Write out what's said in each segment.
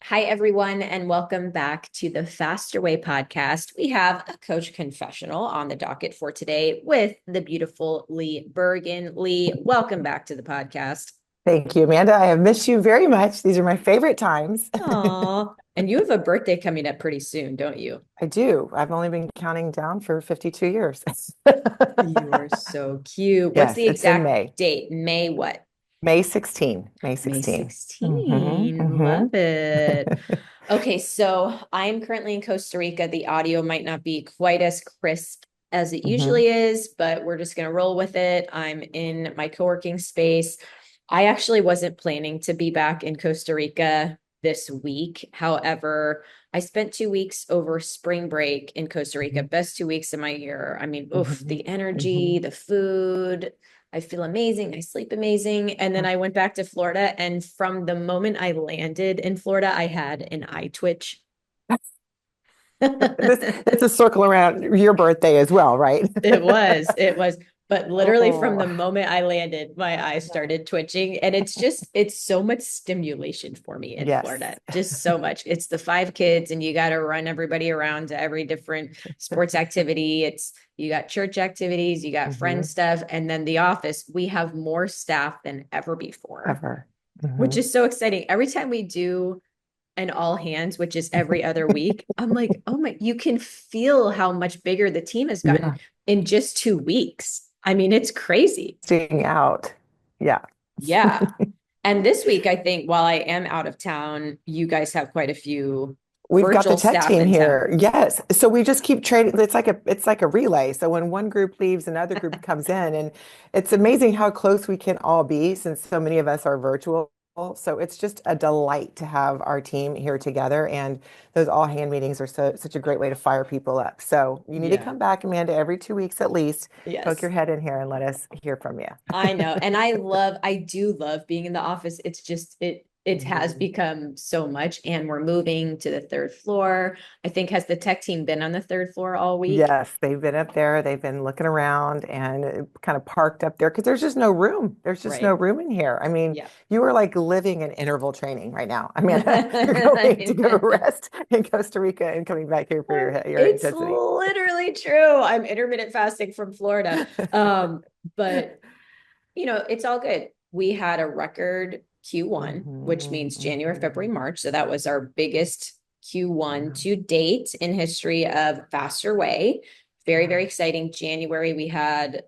Hi, everyone, and welcome back to the Faster Way podcast. We have a coach confessional on the docket for today with the beautiful Lee Bergen. Lee, welcome back to the podcast. Thank you, Amanda. I have missed you very much. These are my favorite times. Aw, and you have a birthday coming up pretty soon, don't you? I do. I've only been counting down for 52 years. You are so cute. What's Yes, the it's in exact May. date? May what? May 16. May May 16. hmm 16. hmm Love it. Okay, so I'm currently in Costa Rica. The audio might not be quite as crisp as it hmm usually is, but we're just going to roll with it. I'm in my co-working space. I actually wasn't planning to be back in Costa Rica this week. However, I spent 2 weeks over spring break in Costa Rica, best 2 weeks of my year. I mean, oof, hmm the energy, hmm the food. I feel amazing. I sleep amazing. And then I went back to Florida. And from the moment I landed in Florida, I had an eye twitch. It's a circle around your birthday as well, right? It was. But literally from Oh, the moment I landed, my eyes yeah. started twitching. And it's so much stimulation for me in Yes. Florida. Just so much. It's the five kids, and you got to run everybody around to every different sports activity. You got church activities, you got friend hmm stuff. And then the office, we have more staff than ever before, Ever. which hmm is so exciting. Every time we do an all hands, which is every other week, I'm like, oh my, you can feel how much bigger the team has gotten Yeah. in just 2 weeks. I mean, it's crazy. Staying out. Yeah. Yeah. And this week, I think while I am out of town, you guys have quite a few We've got the virtual tech staff team in town. here. Yes. So we just keep trading. It's like a relay. So when one group leaves, another group comes in, and it's amazing how close we can all be since so many of us are virtual. So it's just a delight to have our team here together. And those all hand meetings are such a great way to fire people up. So you need to Yeah. come back, Amanda, every 2 weeks at least. Poke Yes. your head in here and let us hear from you. I know. And I do love being in the office. It's just, it has Mhm. become so much. And we're moving to the third floor. I think, has the tech team been on the third floor all week? Yes, they've been up there. They've been looking around and kind of parked up there because there's just no room. There's just no Right. room in here. I mean, Yeah. you are like living in interval training right now. I mean, you're going to I go know. rest in Costa Rica and coming back here for your It's intensity. literally true. I'm intermittent fasting from Florida. But it's all good. We had a record Q1, which hmm means January, hmm February, March. So that was our biggest Q1 Yeah. to date in history of Faster Way. Very, very Wow. exciting. January, we had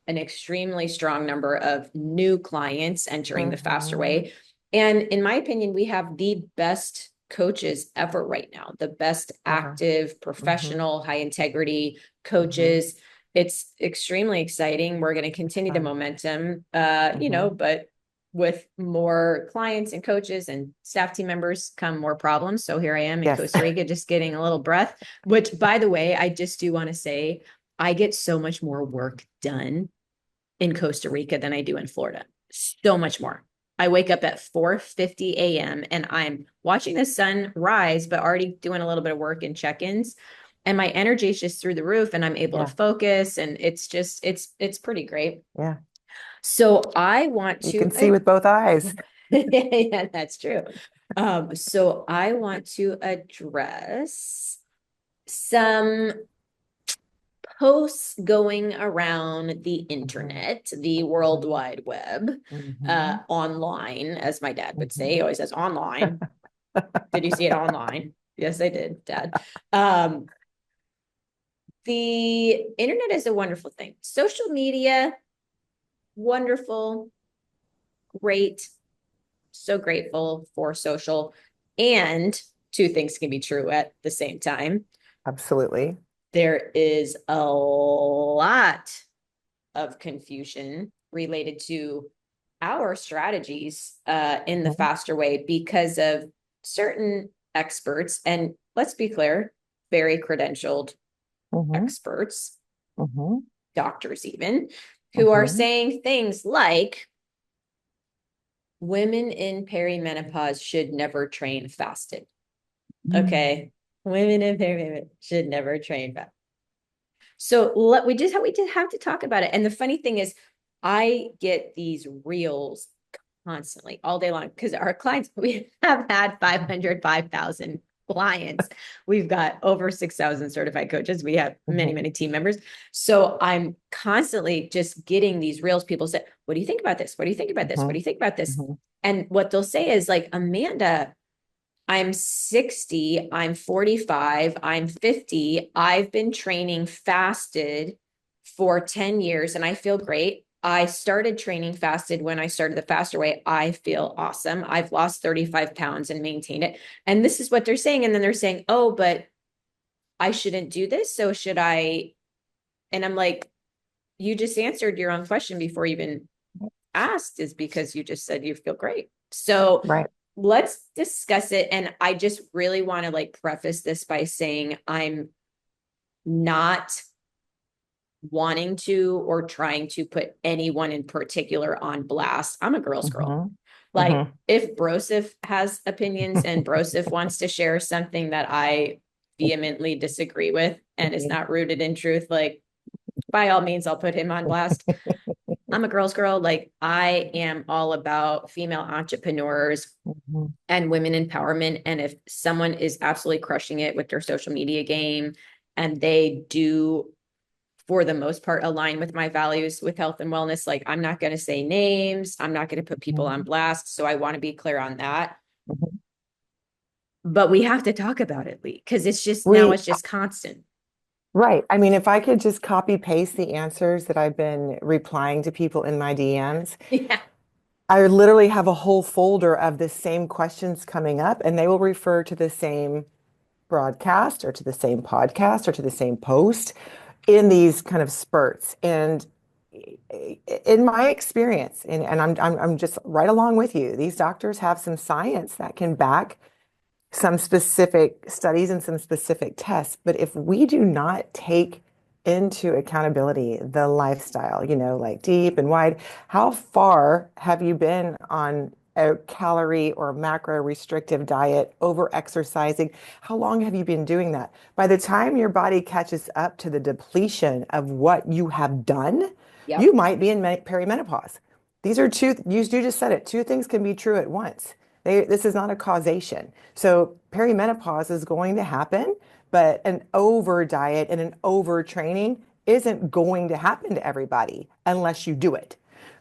an extremely strong number of new clients entering the Faster hmm Way. And in my opinion, we have the best coaches ever right now, the best Ever. active, hmm professional, high integrity hmm coaches. It's extremely exciting. We're going to continue the Fun. momentum, hmm but with more clients and coaches and staff team members come more problems. So here I am in Yes. Costa Rica, just getting a little breath, which, by the way, I just do want to say I get so much more work done in Costa Rica than I do in Florida. So much more. I wake up at 4:50 a.m. and I'm watching the sun rise, but already doing a little bit of work and check-ins. And my energy is just through the roof and I'm able to Yeah. focus. And it's pretty great. Yeah. So I want You to can see with both eyes. yeah, that's true. So I want to address some posts going around the hmm internet, the World hmm Wide Web, hmm online, as my dad would say. He hmm always says online. Did you see it online? Yes, I did, Dad. Um, the internet is a wonderful thing. Social media, wonderful, great. So grateful for social. And two things can be true at the same time. Absolutely. There is a lot of confusion related to our strategies in the Mhm, faster way because of certain experts, and let's be clear, very credentialed mhm, experts, mhm, doctors even, who are mhm, saying things like women in perimenopause should never train fasted. mm. Okay, women in perimenopause should never train fasted. So we did have to talk about it. And the funny thing is, I get these reels constantly all day long because our clients, we have had 500, 5,000 clients. We've got over 6,000 certified coaches. We have many, Mhm. many team members. So I'm constantly just getting these reels. People say, what do you think about this? What do you think about this? What do Mhm. you think about this? Mhm. And what they'll say is like, Amanda, I'm 60, I'm 45, I'm 50. I've been training fasted for 10 years and I feel great. I started training fasted when I started the faster way. I feel awesome. I've lost 35 pounds and maintained it. And this is what they're saying. And then they're saying, oh, but I shouldn't do this. So should I? And I'm like, you just answered your own question before you even asked, is because you just said you feel great. So Right. let's discuss it. And I just really want to like preface this by saying I'm not wanting to or trying to put anyone in particular on blast. I'm a girl's girl. Mhm. Like Mhm. if Broseph has opinions and Broseph wants to share something that I vehemently disagree with and is not rooted in truth, like by all means, I'll put him on blast. I'm a girl's girl. Like I am all about female entrepreneurs Mhm. and women empowerment. And if someone is absolutely crushing it with their social media game and they do, for the most part, align with my values with health and wellness, like I'm not going to say names, I'm not going to put people on Mhm. blast. So I want to be clear on that. Mhm. But we have to talk about it, Lee, because it's just now We it's just constant. Right. I mean, if I could just copy paste the answers that I've been replying to people in my DMs, Yeah. I literally have a whole folder of the same questions coming up, and they will refer to the same broadcast or to the same podcast or to the same post in these kind of spurts. And in my experience, and I'm just right along with you, these doctors have some science that can back some specific studies and some specific tests. But if we do not take into accountability the lifestyle, like deep and wide, how far have you been on a calorie or macro restrictive diet, over exercising? How long have you been doing that? By the time your body catches up to the depletion of what you have done, you Yep. might be in perimenopause. These are two, you just said it, two things can be true at once. This is not a causation. So perimenopause is going to happen, but an over diet and an overtraining isn't going to happen to everybody unless you do it.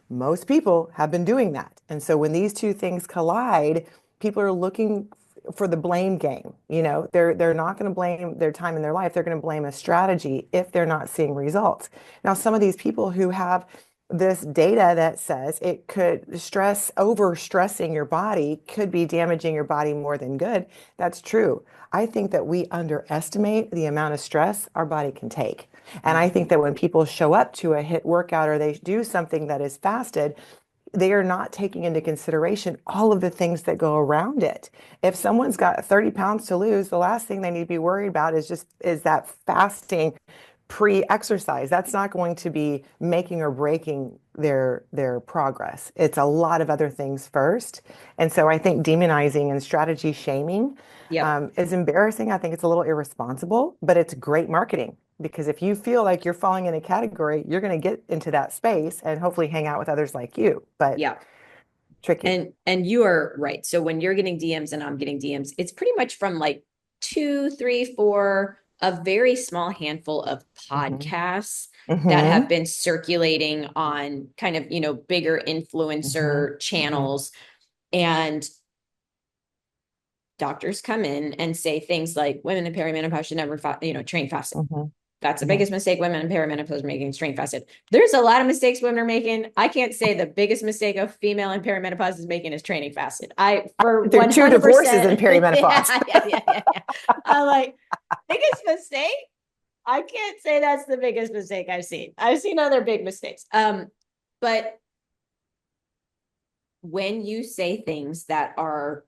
Most people have been doing that. And so when these two things collide, people are looking for the blame game. They're not going to blame their time in their life. They're going to blame a strategy if they're not seeing results. Now, some of these people who have this data that says it could over stressing your body could be damaging your body more than good. That's true. I think that we underestimate the amount of stress our body can take. And I think that when people show up to a HIIT workout or they do something that is fasted, they are not taking into consideration all of the things that go around it. If someone's got 30 pounds to lose, the last thing they need to be worried about is that fasting pre-exercise. That's not going to be making or breaking their progress. It's a lot of other things first. And so I think demonizing and strategy shaming Yep. is embarrassing. I think it's a little irresponsible, but it's great marketing because if you feel like you're falling in a category, you're going to get into that space and hopefully hang out with others like you. But Yeah. tricky. And you are right. So when you're getting DMs and I'm getting DMs, it's pretty much from like two, three, four, a very small handful of Hmm. podcasts that have Hmm. been circulating on kind of, bigger Hmm. influencer Hmm. channels. And doctors come in and say things like women in perimenopause should never, train fasted. Hmm. That's the Hmm. biggest mistake women in perimenopause are making, strain fasted. There's a lot of mistakes women are making. I can't say the biggest mistake a female in perimenopause is making is training fasted. I for There are two divorces in 100%. perimenopause. Yeah. I'm like, biggest mistake? I can't say that's the biggest mistake I've seen. I've seen other big mistakes. But when you say things that are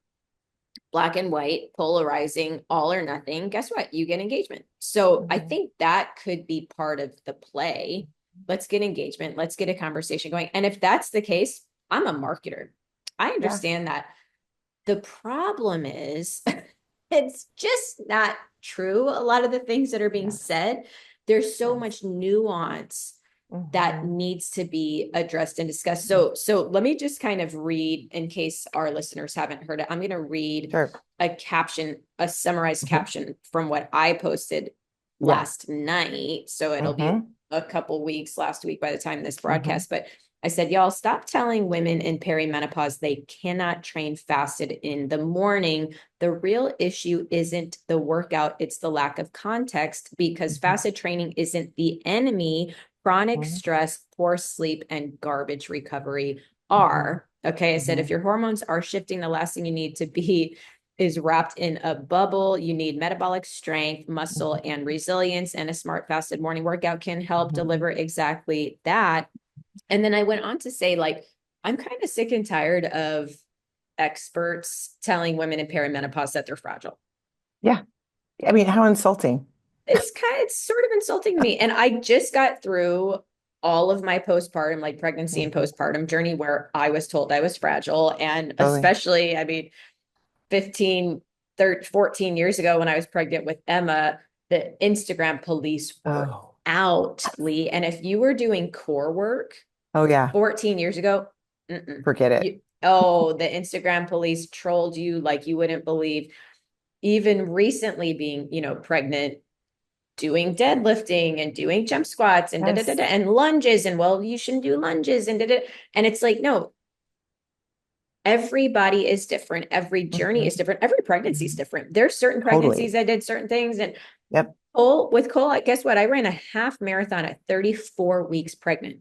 black and white, polarizing, all or nothing, guess what? You get engagement. So I Mhm. think that could be part of the play. Let's get engagement. Let's get a conversation going. And if that's the case, I'm a marketer. I Yeah. understand that. The problem is, it's just not true. A lot of the things that are being Yes. said, there's so Yes. much nuance that Mhm. needs to be addressed and discussed. Mhm. So let me just kind of read, in case our listeners haven't heard it. I'm going to read Sure. a caption, a summarized Mhm. caption from what I posted Yeah. last night. So it'll be Mhm. a couple weeks, last week by the time this Mhm. broadcast. But I said, y'all stop telling women in perimenopause they cannot train fasted in the morning. The real issue isn't the workout, it's the lack of context, because Mhm. fasted training isn't the enemy. Chronic Mhm. stress, poor sleep, and garbage recovery Mhm. are. Okay. I said, if Mhm. your hormones are shifting, the last thing you need to be is wrapped in a bubble. You need metabolic strength, muscle, Mhm. and resilience. And a smart fasted morning workout can help Mhm. deliver exactly that. And then I went on to say, like, I'm kind of sick and tired of experts telling women in perimenopause that they're fragile. Yeah. I mean, how insulting. It's sort of insulting to me. And I just got through all of my postpartum, like pregnancy and Mhm. postpartum journey, where I was told I was fragile. And Totally. especially, I mean, 15, 13, 14 years ago when I was pregnant with Emma, the Instagram police were Oh. out, Lee. And if you were doing core work Oh yeah. 14 years ago, Forget it. the Instagram police trolled you like you wouldn't believe. Even recently being, pregnant, doing deadlifting and doing jump squats and da da da da Yes. and lunges, and well, you shouldn't do lunges and da da. And it's like, no, everybody is different. Every journey is Mhm. different. Every pregnancy is Mhm. different. There's certain Totally. pregnancies I did certain things. And Yep. Cole, guess what? I ran a half marathon at 34 weeks pregnant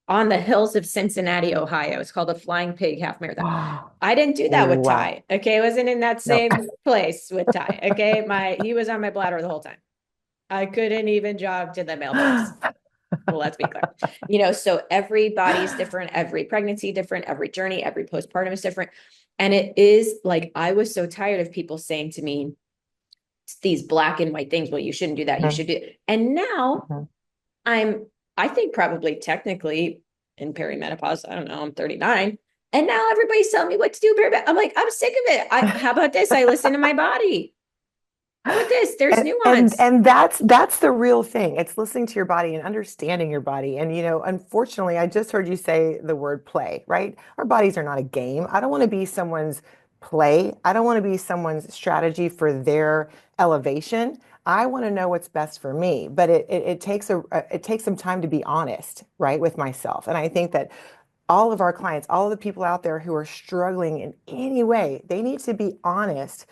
on the hills of Cincinnati, Ohio. It's called the Flying Pig Half Marathon. I didn't do that with Wow. Ty. Okay. I wasn't in that No. same place with Ty. Okay. He was on my bladder the whole time. I couldn't even jog to the mailbox. Well, let's be clear. So everybody's different, every pregnancy different, every journey, every postpartum is different. And it is like, I was so tired of people saying to me these black and white things. Well, you shouldn't do that. You Mhm. should do it. And now Mhm. I think probably technically in perimenopause, I don't know, I'm 39. And now everybody's telling me what to do. I'm like, I'm sick of it. How about this? I listen to my body. How about this? There's nuance. And that's the real thing. It's listening to your body and understanding your body. And unfortunately, I just heard you say the word play, right? Our bodies are not a game. I don't want to be someone's play. I don't want to be someone's strategy for their elevation. I want to know what's best for me. But it takes it takes some time to be honest, right, with myself. And I think that all of our clients, all of the people out there who are struggling in any way, they need to be honest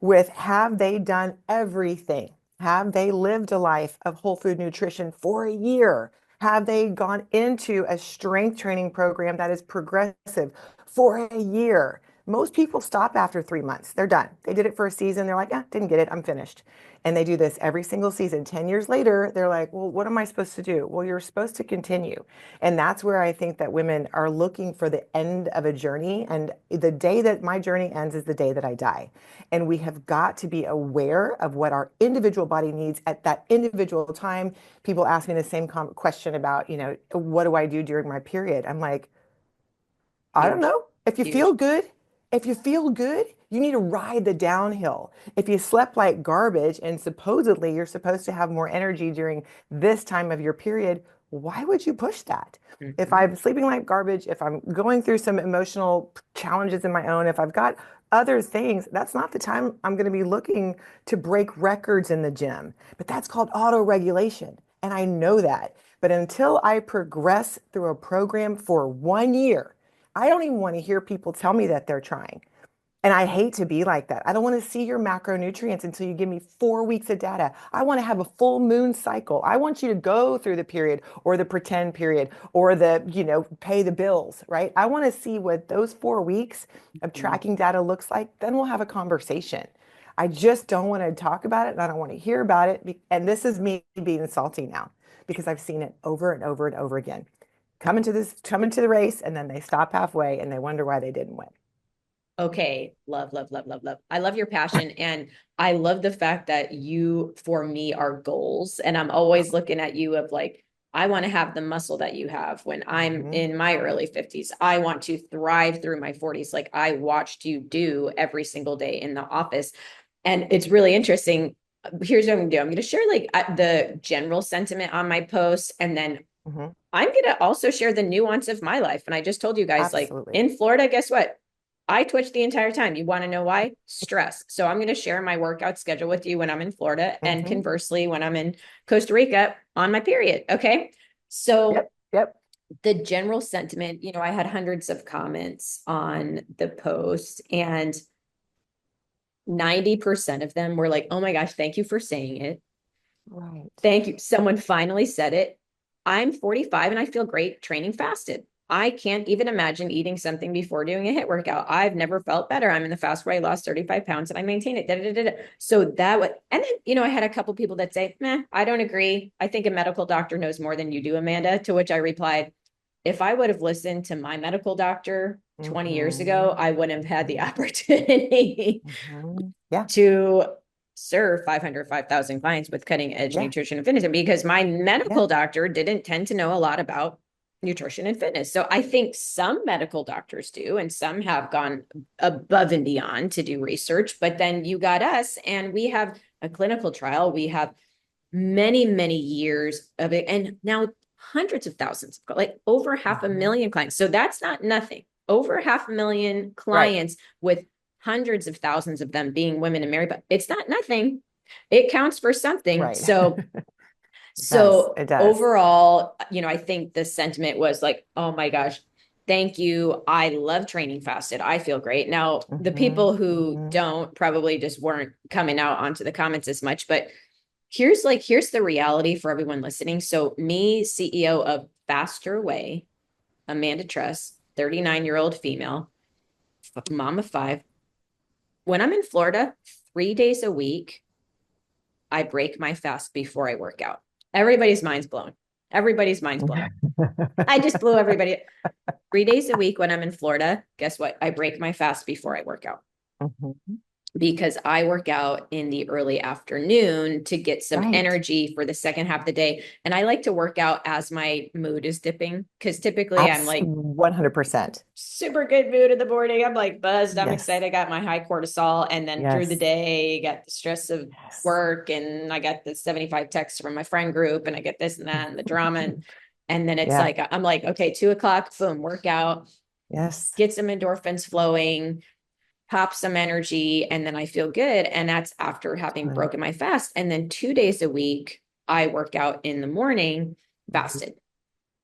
with, have they done everything? Have they lived a life of whole food nutrition for a year? Have they gone into a strength training program that is progressive for a year? Most people stop after 3 months. They're done. They did it for a season. They're like, yeah, didn't get it. I'm finished. And they do this every single season. 10 years later, they're like, well, what am I supposed to do? Well, you're supposed to continue. And that's where I think that women are looking for the end of a journey. And the day that my journey ends is the day that I die. And we have got to be aware of what our individual body needs at that individual time. People ask me the same question about, what do I do during my period? I'm like, I don't Huge, know. huge. If you feel good, you need to ride the downhill. If you slept like garbage and supposedly you're supposed to have more energy during this time of your period, why would you push that? If Mm-hmm. I'm sleeping like garbage, if I'm going through some emotional challenges in my own, if I've got other things, that's not the time I'm going to be looking to break records in the gym. But that's called auto regulation. And I know that. But until I progress through a program for 1 year, I don't even want to hear people tell me that they're trying. And I hate to be like that. I don't want to see your macronutrients until you give me 4 weeks of data. I want to have a full moon cycle. I want you to go through the period or the pretend period or pay the bills, right? I want to see what those 4 weeks of tracking data looks like. Then we'll have a conversation. I just don't want to talk about it and I don't want to hear about it. And this is me being salty now because I've seen it over and over and over again. Come into the race, and then they stop halfway and they wonder why they didn't win. Okay, love, love, love, love, love. I love your passion, and I love the fact that you, for me, are goals. And I'm always looking at you of like, I want to have the muscle that you have when I'm Mhm. in my early 50s. I want to thrive through my 40s, like I watched you do every single day in the office. And it's really interesting. here's what I'm gonna do. I'm gonna share like the general sentiment on my post, and then Mhm. I'm gonna also share the nuance of my life. And I just told you guys, like Absolutely. in Florida, guess what? I twitch the entire time. You want to know why? Stress. So I'm gonna share my workout schedule with you when I'm in Florida, and Hmm. conversely, when I'm in Costa Rica on my period. Okay. So Yep. Yep. the general sentiment, I had hundreds of comments on the post, and 90% of them were like, oh my gosh, thank you for saying it. Right. Thank you. Someone finally said it. I'm 45 and I feel great training fasted. I can't even imagine eating something before doing a HIIT workout. I've never felt better. I'm in the fast where I lost 35 pounds and I maintain it. Da, da, da, da. So that would, and then, I had a couple people that say, meh, I don't agree. I think a medical doctor knows more than you do, Amanda. To which I replied, if I would have listened to my medical doctor 20 years ago, Hmm. I wouldn't have had the opportunity Hmm. Yeah. to serve 500, 5,000 clients with cutting edge Yeah. nutrition and fitness, because my Yeah. medical doctor didn't tend to know a lot about nutrition and fitness. So I think some medical doctors do, and some have gone above and beyond to do research. But then you got us, and we have a clinical trial. We have many, many years of it. And now hundreds of thousands, like over half a Hmm. million clients. So that's not nothing. Over half a million Right. clients with hundreds of thousands of them being women and married, but it's not nothing. It counts for something. Right. So, It does. so It does. overall, I think the sentiment was like, oh my gosh, thank you. I love training fasted. I feel great. Now, the Hmm. people who Hmm. don't probably just weren't coming out onto the comments as much, but here's the reality for everyone listening. So me, CEO of Faster Way, Amanda Truss, 39-year-old female, mom of five. When I'm in Florida, 3 days a week, I break my fast before I work out. Everybody's mind's blown. Everybody's mind's blown. I just blew everybody. 3 days a week when I'm in Florida, guess what? I break my fast before I work out, Hmm. because I work out in the early afternoon to get some Right. energy for the second half of the day. And I like to work out as my mood is dipping, because typically I'm Abs like 100%. super good mood in the morning. I'm like buzzed. I'm Yes. excited. I got my high cortisol. And then through the Yes. day, got the stress of Yes. work, and I got the 75 texts from my friend group, and I get this and that and the drama. And then it's Yeah. like, I'm like, okay, 2 o'clock, boom, workout, Yes. get some endorphins flowing, pop some energy, and then I feel good. And that's after having Right. broken my fast. And then 2 days a week, I work out in the morning Mhm. fasted.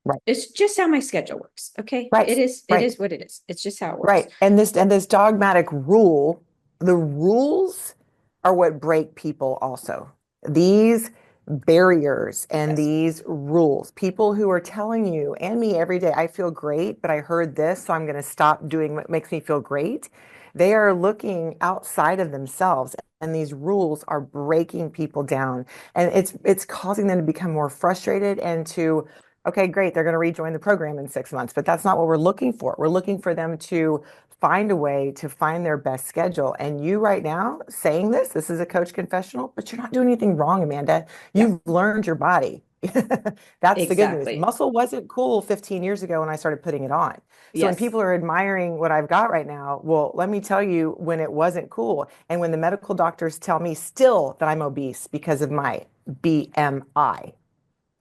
Right. It's just how my schedule works. Okay. Right. It is Right. what it is. It's just how it works. Right. And this dogmatic rule, the rules are what break people also. These barriers and Yes. these rules, people who are telling you and me every day, I feel great, but I heard this, so I'm going to stop doing what makes me feel great. They are looking outside of themselves, and these rules are breaking people down. And it's causing them to become more frustrated and to, okay, great, they're going to rejoin the program in 6 months, but that's not what we're looking for. We're looking for them to find a way to find their best schedule. And you right now saying this is a coach confessional, but you're not doing anything wrong, Amanda. Yeah, You've learned your body. That's the good news. exactly. Muscle wasn't cool 15 years ago when I started putting it on. So when Yes. people are admiring what I've got right now, well, let me tell you when it wasn't cool. And when the medical doctors tell me still that I'm obese because of my BMI,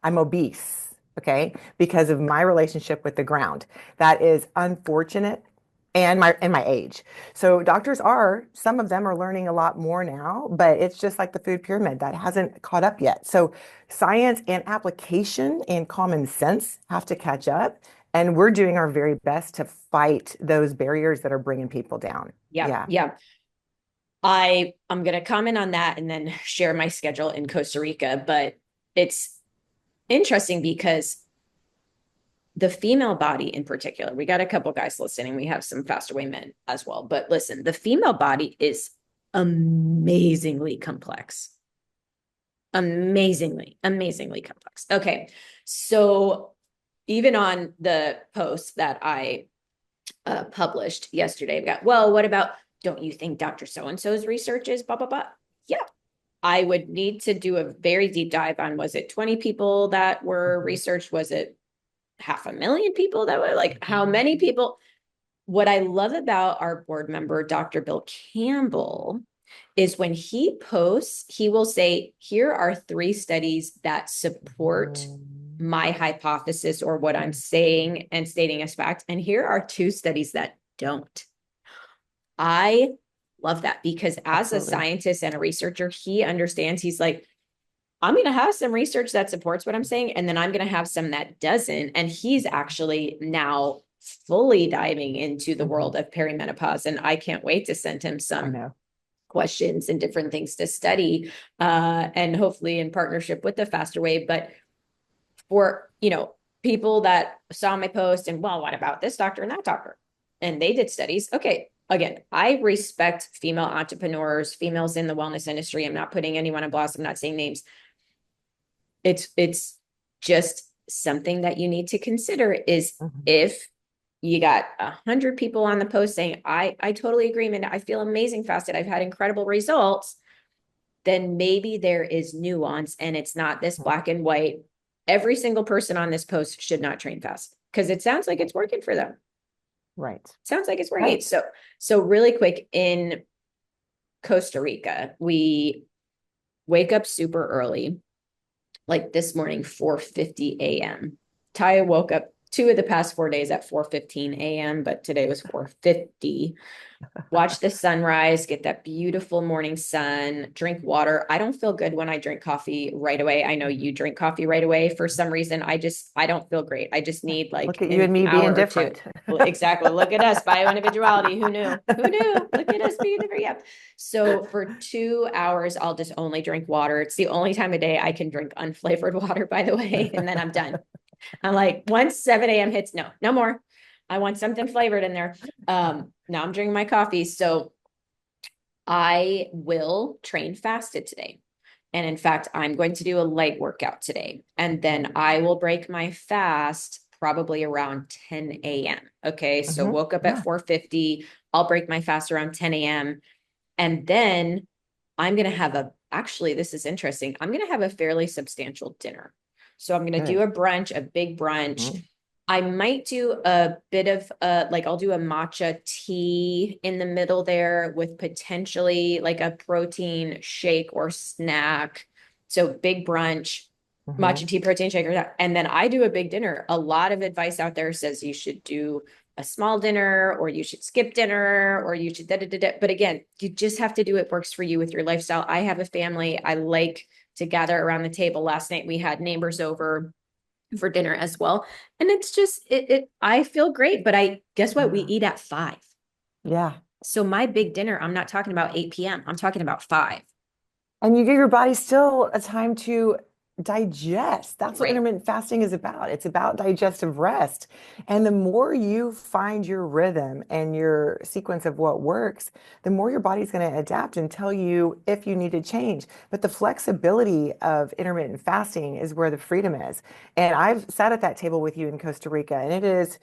I'm obese, okay, because of my relationship with the ground. That is unfortunate, and my age. So doctors are, some of them are learning a lot more now, but it's just like the food pyramid that hasn't caught up yet. So science and application and common sense have to catch up, and we're doing our very best to fight those barriers that are bringing people down. Yeah. Yeah. Yeah. I'm going to comment on that and then share my schedule in Costa Rica. But it's interesting because the female body in particular, we got a couple guys listening. We have some faster way men as well. But listen, the female body is amazingly complex. Amazingly complex. Okay. So even on the post that I published yesterday, we got, well, what about, don't you think Dr. So-and-so's research is blah, blah, blah? Yeah. I would need to do a very deep dive on, was it 20 people that were Mhm. researched? Was it half a million people that were, like, how many Mhm. people? What I love about our board member, Dr. Bill Campbell, is when he posts, he will say, here are 3 studies that support Mm, my hypothesis or what I'm saying and stating as fact. And here are 2 studies that don't. I love that because as a absolutely. scientist and a researcher, he understands, he's like, I'm going to have some research that supports what I'm saying, and then I'm going to have some that doesn't. And he's actually now fully diving into the Hmm. world of perimenopause. And I can't wait to send him I some know. questions and different things to study, and hopefully in partnership with the Faster Way. But for, people that saw my post and, well, what about this doctor and that doctor? And they did studies. Okay. Again, I respect female entrepreneurs, females in the wellness industry. I'm not putting anyone on blast. I'm not saying names. It's just something that you need to consider is Hmm. if you got 100 people on the post saying, I totally agree, man. I feel amazing fasted. I've had incredible results. Then maybe there is nuance and it's not this black and white. Every single person on this post should not train fast because it sounds like it's working for them. Right. Sounds like it's working. Right. So really quick, in Costa Rica, we wake up super early, like this morning, 4:50 a.m. Taya woke up 2 of the past 4 days at 4:15 a.m., but today was 4:50. Watch the sunrise, get that beautiful morning sun, drink water. I don't feel good when I drink coffee right away. I know you drink coffee right away. For some reason, I don't feel great. I just need Look like at you an and me hour being or two. different. Well, exactly. Look at us, bio-individuality. Who knew? Who knew? Look at us being different. Yeah. So for 2 hours, I'll just only drink water. It's the only time of day I can drink unflavored water, by the way, and then I'm done. I'm like, once 7 a.m. hits, no, no more. I want something flavored in there. Now I'm drinking my coffee. So I will train fasted today. And in fact, I'm going to do a leg workout today. And then I will break my fast probably around 10 a.m. Okay. So Hmm. woke up at Yeah. 4:50. I'll break my fast around 10 a.m. And then I'm going to have actually, this is interesting. I'm going to have a fairly substantial dinner. So I'm going to do Good. a brunch, a big brunch. Hmm. I might do a bit of like I'll do a matcha tea in the middle there with potentially like a protein shake or snack. So big brunch, Hmm. matcha tea, protein shake, and then I do a big dinner. A lot of advice out there says you should do a small dinner or you should skip dinner or you should da da da da. But again, you just have to do what works for you with your lifestyle. I have a family. I like to gather around the table. Last night we had neighbors over for dinner as well. And it's just I feel great, but I guess what? We Yeah. eat at 5. Yeah. So my big dinner, I'm not talking about 8 p.m. I'm talking about 5. And you give your body still a time to digest. That's what Right. intermittent fasting is about. It's about digestive rest. And the more you find your rhythm and your sequence of what works, the more your body's going to adapt and tell you if you need to change. But the flexibility of intermittent fasting is where the freedom is. And I've sat at that table with you in Costa Rica, and it is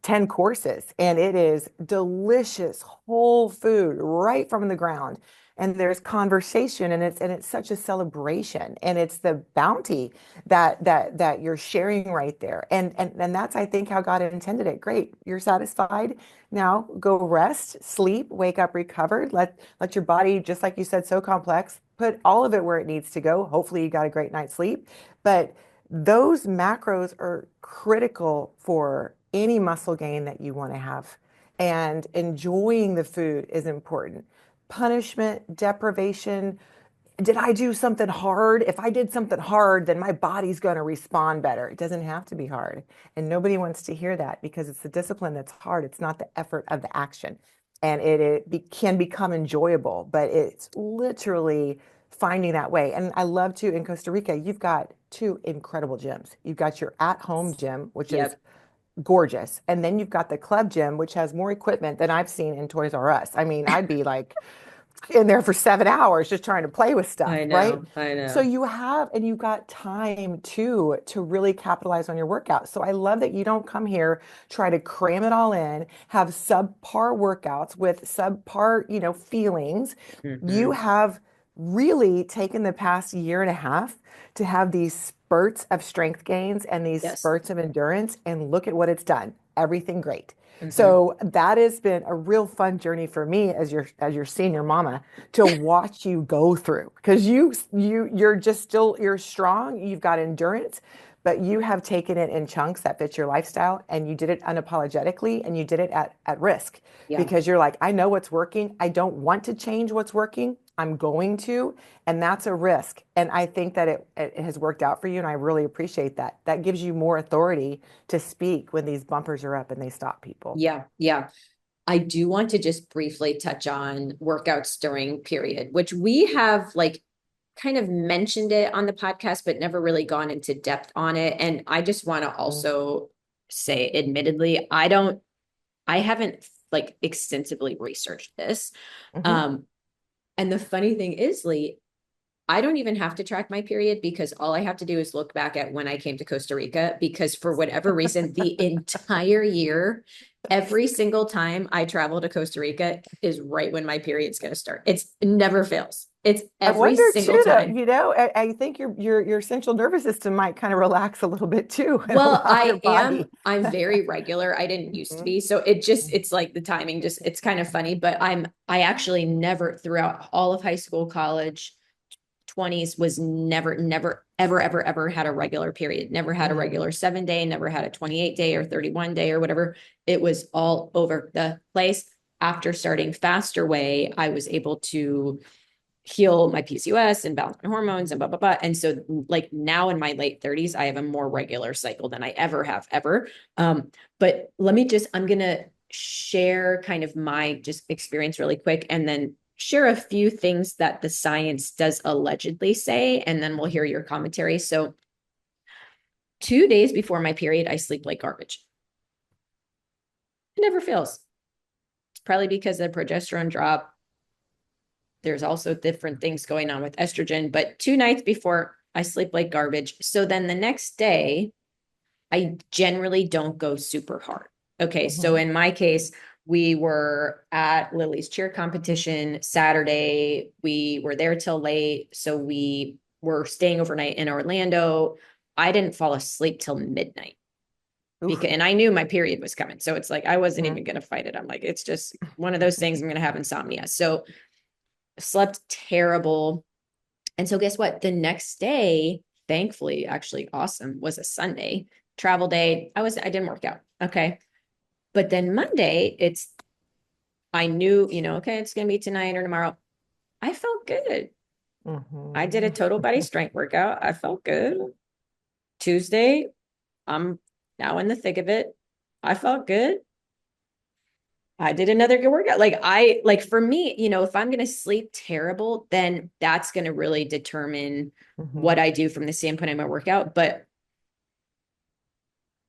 10 courses and it is delicious whole food right from the ground, and there's conversation, and it's such a celebration, and it's the bounty that you're sharing right there, and that's, I think, how God intended it. Great, you're satisfied. Now go rest, sleep, wake up recovered. Let your body, just like you said, so complex, put all of it where it needs to go. Hopefully you got a great night's sleep. But those macros are critical for any muscle gain that you want to have. And enjoying the food is important. Punishment, deprivation. Did I do something hard? If I did something hard, then my body's going to respond better. It doesn't have to be hard. And nobody wants to hear that because it's the discipline that's hard. It's not the effort of the action. And can become enjoyable, but it's literally finding that way. And I love to, in Costa Rica, you've got 2 incredible gyms. You've got your at-home gym, which is Yep. gorgeous. And then you've got the club gym, which has more equipment than I've seen in Toys R Us. I mean, I'd be like in there for 7 hours just trying to play with stuff, I right? know. I So know. you've got time to really capitalize on your workout. So I love that you don't come here, try to cram it all in, have subpar workouts with subpar, feelings. You Hmm. have really taken the past year and a half to have these spurts of strength gains and these Yes. spurts of endurance, and look at what it's done. everything great. Hmm. So that has been a real fun journey for me as your senior mama to watch you go through because you're just still you're strong, you've got endurance, but you have taken it in chunks that fit your lifestyle and you did it unapologetically and you did it at risk Yeah. because you're like, I know what's working. I don't want to change what's working. I'm going to, and that's a risk. And I think that it has worked out for you. And I really appreciate that. That gives you more authority to speak when these bumpers are up and they stop people. Yeah. Yeah. I do want to just briefly touch on workouts during period, which we have like kind of mentioned it on the podcast, but never really gone into depth on it. And I just want to also say, admittedly, I haven't like extensively researched this. Mm-hmm. Um, and the funny thing is, Lee, I don't even have to track my period because all I have to do is look back at when I came to Costa Rica. Because for whatever reason, the entire year, every single time I travel to Costa Rica is right when my period's going to start. It never fails. It's I every wonder single too, though, time. I think your central nervous system might kind of relax a little bit too and Well, allow your body. I'm very regular. I didn't used to Mhm. be. So it's like the timing just, it's kind of funny, but I actually never throughout all of high school, college, 20s was never, ever had a regular period, never had a Mm. regular 7 day, never had a 28 day or 31 day or whatever. It was all over the place. After starting Faster Way, I was able to heal my PCOS and balance my hormones and blah, blah, blah. And so like now in my late 30s, I have a more regular cycle than I ever have ever. But let me just, I'm going to share kind of my just experience really quick and then share a few things that the science does allegedly say, and then we'll hear your commentary. So 2 days before my period, I sleep like garbage. It never fails. It's probably because of the progesterone drop. There's also different things going on with estrogen, but 2 nights before I sleep like garbage. So then the next day, I generally don't go super hard. Okay. So Mhm. in my case, we were at Lily's cheer competition Saturday. We were there till late. So we were staying overnight in Orlando. I didn't fall asleep till midnight because, Oof. and I knew my period was coming. So it's like, I wasn't Mhm. even going to fight it. I'm like, it's just one of those things. I'm going to have insomnia. So slept terrible. And so guess what? The next day, thankfully, actually awesome, was a Sunday travel day. I didn't work out. Okay. But then Monday, I knew, okay, it's going to be tonight or tomorrow. I felt good. I did a Mhm. total body strength workout. I felt good. Tuesday, I'm now in the thick of it. I felt good. I did another good workout. Like for me, if I'm going to sleep terrible, then that's going to really determine what Mhm. I do from the standpoint of my workout. But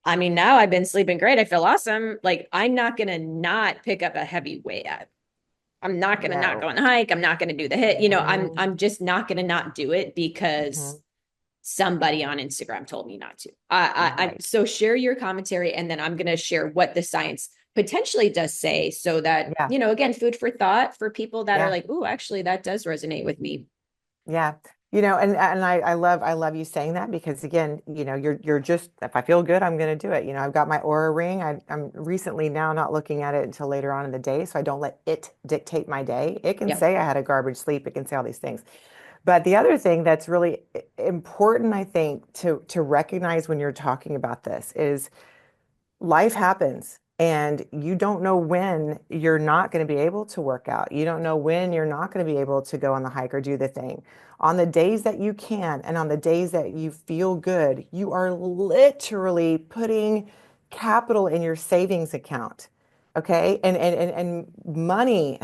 I mean, now I've been sleeping great. I feel awesome. Like I'm not going to not pick up a heavy weight. I'm not going to not go No. on a hike. I'm not going to do the hit. Mhm. I'm just not going to not do it because Mhm. somebody on Instagram told me not to. Right. So share your commentary, and then I'm going to share what the science potentially does say, so that Yeah. again, food for thought for people that are Yeah. like, "Oh, actually, that does resonate with me." Yeah. And I love you saying that because again, you're just if I feel good, I'm going to do it. I've got my Aura ring. I'm recently now not looking at it until later on in the day, so I don't let it dictate my day. It can Yeah, say I had a garbage sleep. It can say all these things. But the other thing that's really important, I think, to recognize when you're talking about this is life happens and you don't know when you're not going to be able to work out. You don't know when you're not going to be able to go on the hike or do the thing. On the days that you can and on the days that you feel good, you are literally putting capital in your savings account. Okay? And money,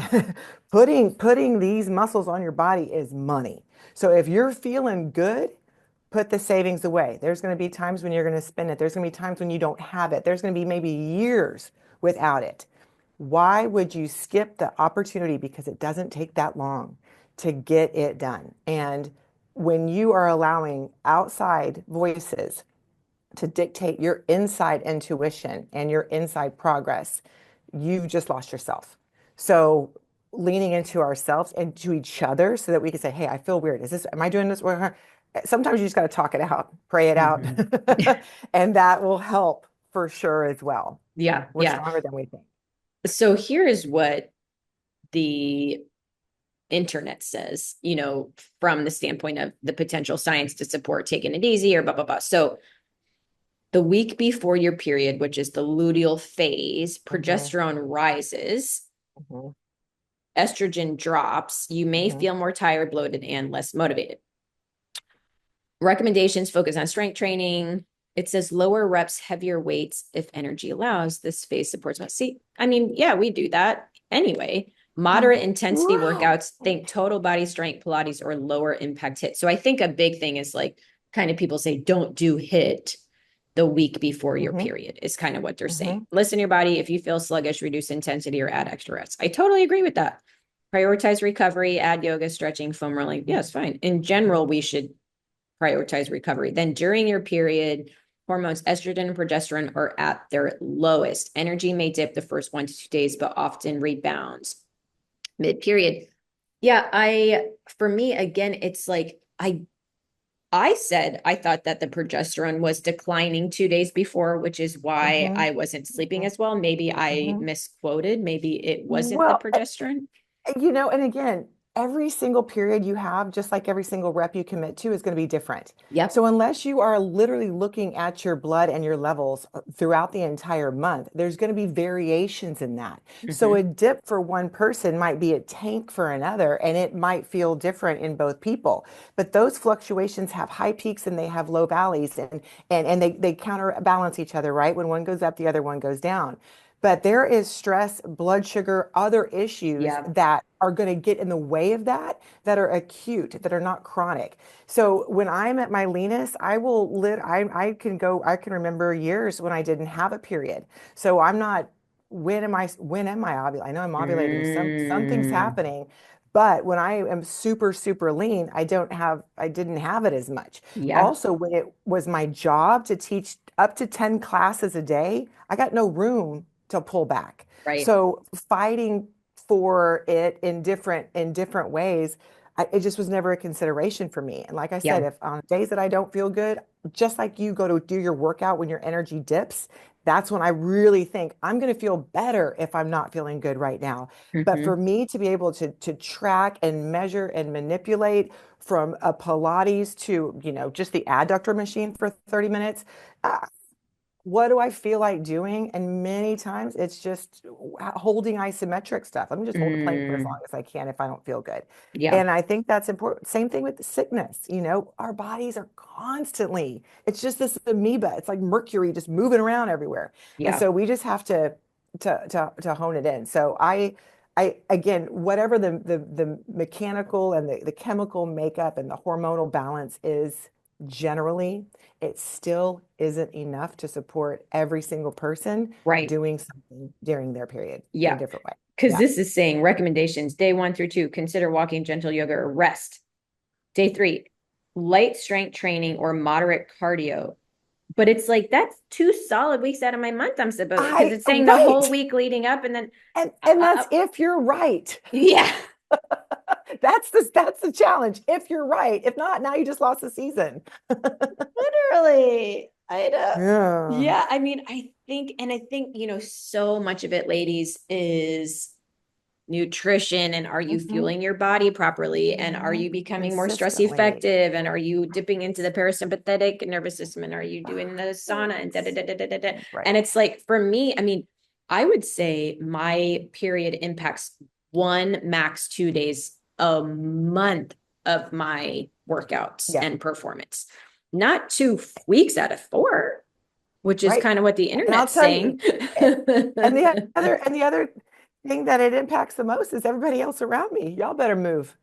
putting these muscles on your body is money. So if you're feeling good, put the savings away. There's going to be times when you're going to spend it. There's going to be times when you don't have it. There's going to be maybe years without it. Why would you skip the opportunity? Because it doesn't take that long to get it done. And when you are allowing outside voices to dictate your inside intuition and your inside progress, you've just lost yourself. So leaning into ourselves and to each other so that we can say, hey, I feel weird. Am I doing this? Sometimes you just got to talk it out, pray it out, mm-hmm. and that will help for sure as well. Yeah. We're Yeah. stronger than we think. So here is what the internet says, from the standpoint of the potential science to support taking it easy or blah, blah, blah. So the week before your period, which is the luteal phase, Hmm. progesterone rises, Hmm. estrogen drops. You may Hmm. feel more tired, bloated, and less motivated. Recommendations focus on strength training. It says lower reps, heavier weights if energy allows. This phase supports my see. I mean, yeah, we do that anyway. Moderate intensity workouts, think Right. total body strength, Pilates, or lower impact HIIT. So I think a big thing is like kind of people say don't do HIIT the week before your Hmm. period, is kind of what they're saying. Hmm. Listen to your body. If you feel sluggish, reduce intensity or add extra reps. I totally agree with that. Prioritize recovery, add yoga, stretching, foam rolling. Yes, fine. In Hmm. general, we should prioritize recovery. Then during your period, hormones estrogen and progesterone are at their lowest. Energy may dip the first 1 to 2 days, but often rebounds mid period. Yeah, for me again, it's like I said I thought that the progesterone was declining 2 days before, which is why Hmm. I wasn't sleeping as well. Maybe I Hmm. misquoted. Maybe it wasn't the Well, progesterone. and again, every single period you have, just like every single rep you commit to, is going to be different. Yep. So, unless you are literally looking at your blood and your levels throughout the entire month, there's going to be variations in that. So, a Mm-hmm. dip for one person might be a tank for another, and it might feel different in both people. But those fluctuations have high peaks and they have low valleys, and they counterbalance each other, right? When one goes up, the other one goes down. But there is stress, blood sugar, other issues Yeah. that are going to get in the way of that are acute, that are not chronic. So when I'm at my leanest, I can go, I can remember years when I didn't have a period. So I'm not, when am I ovulating? I know I'm ovulating. Something's Mm, happening. But when I am super, super lean, I didn't have it as much. yeah. Also, when it was my job to teach up to 10 classes a day, I got no room to pull back. Right. So fighting for it in different ways, it just was never a consideration for me. And like I said, Yeah. if on days that I don't feel good, just like you go to do your workout when your energy dips, that's when I really think I'm going to feel better if I'm not feeling good right now. But for Hmm. me to be able to track and measure and manipulate from a Pilates to, just the adductor machine for 30 minutes, uh, what do I feel like doing? And many times it's just holding isometric stuff. Let me just hold the plank for as long Mm, as I can if I don't feel good. yeah. And I think that's important. Same thing with the sickness. Our bodies are constantly, it's just this amoeba. It's like mercury just moving around everywhere. And Yeah. so we just have to hone it in. So I again, whatever the mechanical and the chemical makeup and the hormonal balance is generally, it still isn't enough to support every single person Right. doing something during their period in a Yeah. different way. Because Yeah. this is saying recommendations day 1 through 2, consider walking, gentle yoga, or rest. Day 3, light strength training or moderate cardio. But it's like that's 2 solid weeks out of my month. I'm supposed because it's saying the whole Right. week leading up, and then And that's if you're right. yeah, That's the challenge. If you're right. If not, now you just lost the season. literally. I know. Yeah. Yeah, I mean, I think so much of it, ladies, is nutrition and are you Hmm. fueling your body properly and are Hmm. you becoming more stress Consistently. effective and are you dipping into the parasympathetic nervous system and are you doing the sauna and da da da da da da da. Right. And it's like for me, I mean, I would say my period impacts 1 max 2 days a month of my workouts Yeah. and performance, not 2 weeks out of 4, which is Right. kind of what the And I'll internet's tell you, saying. and the other thing that it impacts the most is everybody else around me. Y'all better move.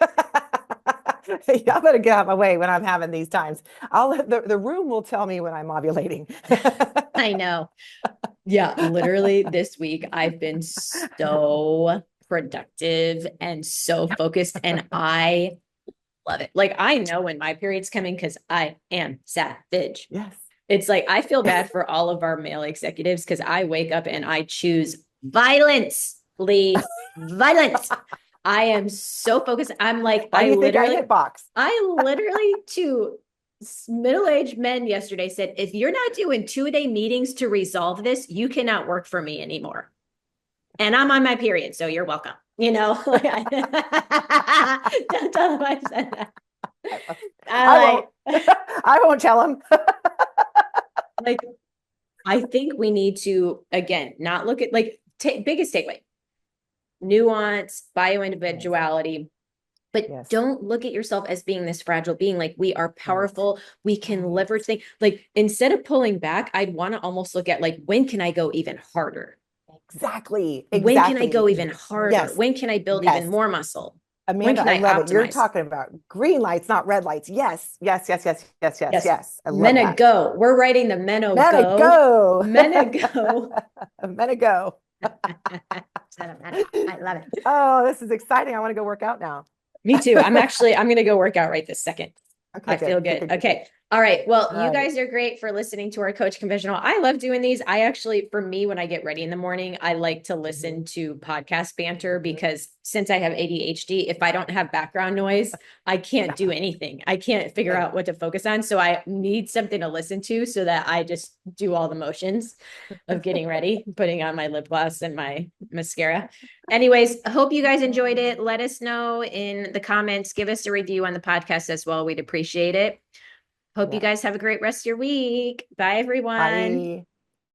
Y'all better get out of my way when I'm having these times. I'll let the room will tell me when I'm ovulating. I know. Yeah, literally this week I've been so productive and so focused and I love it. Like I know when my period's coming because I am savage. Yes. It's like I feel bad for all of our male executives because I wake up and I choose violence, Lee, violence. I am so focused. I'm like, Why do you think I hit box? I literally to middle-aged men yesterday said, if you're not doing 2-a-day meetings to resolve this, you cannot work for me anymore. And I'm on my period, so you're welcome. Don't tell them I said that. I won't. I won't tell him. Like, I think we need to, again, not look at like biggest takeaway, nuance, bio-individuality, but Yes. don't look at yourself as being this fragile being. Like, we are powerful. We can Right. leverage things. Like, instead of pulling back, I'd want to almost look at like, when can I go even harder? Exactly. When can I go Exactly. even harder? Yes. When can I build even Yes. more muscle? When Amanda, can I I love it. You're optimize? talking about green lights, not red lights. Yes. Yes. Yes. Yes. Yes. Yes. Yes. Yes. I love Mena that. go. We're writing the Meno Mena go. go. Mena go. Mena go. I love it. Oh, this is exciting. I want to go work out now. Me too. I'm going to go work out right this second. Okay, I good. feel good. Good, good, good, Okay. All right. Well, good. All you right. guys are great for listening to our Coach Conventional. I love doing these. I actually, for me, when I get ready in the morning, I like to listen to podcast banter because since I have ADHD, if I don't have background noise, I can't do anything. I can't figure out what to focus on. So I need something to listen to so that I just do all the motions of getting ready, putting on my lip gloss and my mascara. Anyways, I hope you guys enjoyed it. Let us know in the comments. Give us a review on the podcast as well. We'd appreciate it. Hope you Yeah. guys have a great rest of your week. Bye, everyone. Bye.